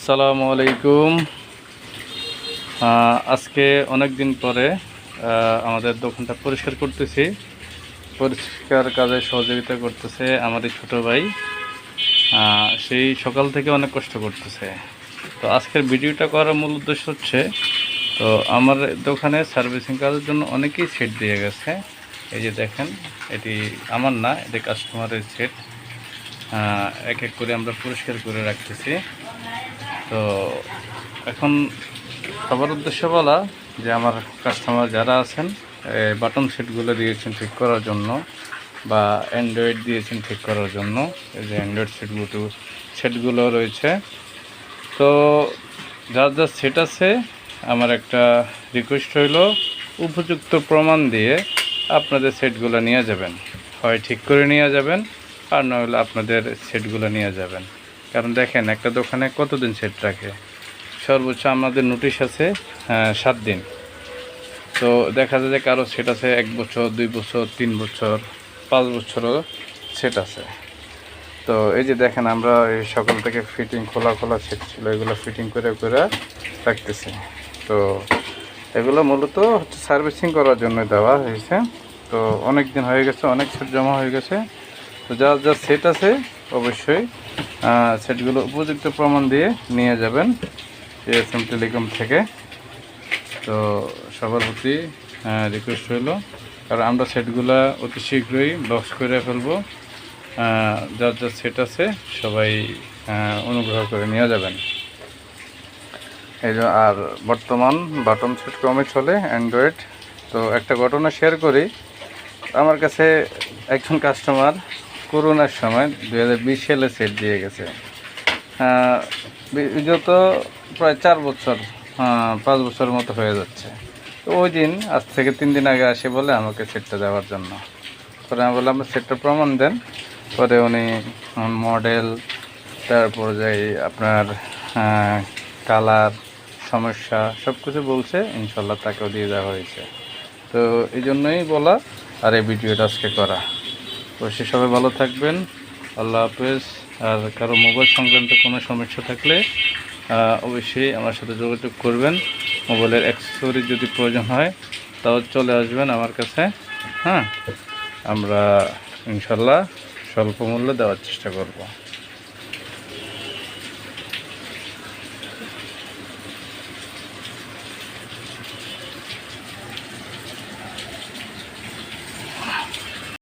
আসসালামু আলাইকুম। আজকে অনেক দিন পরে আমাদের দোকানটা পরিষ্কার করতেছি। পরিষ্কার কাজে সহযোগিতা করতেছে আমাদের ছোট ভাই। সেই সকাল থেকে অনেক কষ্ট করতেছে। তো আজকের ভিডিওটা করার মূল উদ্দেশ্য হচ্ছে, তো আমার দোকানে সার্ভিসিং কাজের জন্য অনেকেই সেট দিয়ে গেছে। এই যে দেখেন, এটি আমার না, এটি কাস্টমারের সেট। এক এক করে আমরা পরিষ্কার করে রাখতেছি। তো এখন সবার উদ্দেশ্যে বলা যে আমার কাস্টমার যারা আছেন, বাটন সেটগুলো দিয়েছেন ঠিক করার জন্য, বা অ্যান্ড্রয়েড দিয়েছেন ঠিক করার জন্য। এই যে অ্যান্ড্রয়েড সেটগুলো রয়েছে। তো যার যা সেট আছে, আমার একটা রিকোয়েস্ট হইল, উপযুক্ত প্রমাণ দিয়ে আপনাদের সেটগুলো নিয়ে যাবেন। হয় ঠিক করে নিয়ে যাবেন, আর নইলে আপনাদের সেটগুলো নিয়ে যাবেন। কারণ দেখেন, একটা দোকানে কতদিন সেট রাখে? সর্বোচ্চ আমাদের নোটিশ আছে 7 দিন। তো দেখা যায় যে কারো সেট আছে 1 বছর, 2 বছর, 3 বছর, 5 বছরও সেট আছে। তো এই যে দেখেন, আমরা এই সকাল থেকে ফিটিং খোলা সেট ছিল, এগুলো ফিটিং করে রাখতেছি। তো এগুলো মূলত হচ্ছে সার্ভিসিং করার জন্য দেওয়া হয়েছে। তো অনেক দিন হয়ে গেছে, অনেক সেট জমা হয়ে গেছে। তো যা সেট আছে, অবশ্যই সেটগুলো উপযুক্ত প্রমাণ দিয়ে নিয়ে যাবেন এসএম টেলিকম থেকে। তো সবার প্রতি রিকোয়েস্ট হলো, কারণ আমরা সেটগুলো অতি শীঘ্রই বক্স করে ফেলবো। যার সেট আছে সবাই অনুগ্রহ করে নিয়ে যাবেন। এই যে, আর বর্তমান বাটন সেট কমে চলে, অ্যান্ড্রয়েড। তো একটা ঘটনা শেয়ার করি। আমার কাছে একজন কাস্টমার করোনার সময় 2020 সালে সেট দিয়ে গেছে। বিগত প্রায় 4 বছর, 5 বছর মতো হয়ে যাচ্ছে। তো ওই দিন, আজ থেকে 3 দিন আগে আসে বলে আমাকে সেটটা দেওয়ার জন্য। পরে আমি বললাম, সেটটা প্রমাণ দেন। পরে উনি মডেল, তারপর যাই আপনার কালার, সমস্যা সব কিছু বলছে। ইনশাল্লাহ তাকেও দিয়ে দেওয়া হয়েছে। তো এই জন্যই বলা, আর এই ভিডিওটা আজকে করা। অবশ্যই সবাই ভালো থাকবেন। আল্লাহ হাফেজ। আর কারো মোবাইল সংক্রান্ত কোনো সমস্যা থাকলে অবশ্যই আমার সাথে যোগাযোগ করবেন। মোবাইলের অ্যাক্সেসরি যদি প্রয়োজন হয়, তাও চলে আসবেন আমার কাছে। আমরা ইনশাল্লাহ স্বল্প মূল্যে দেওয়ার চেষ্টা করব।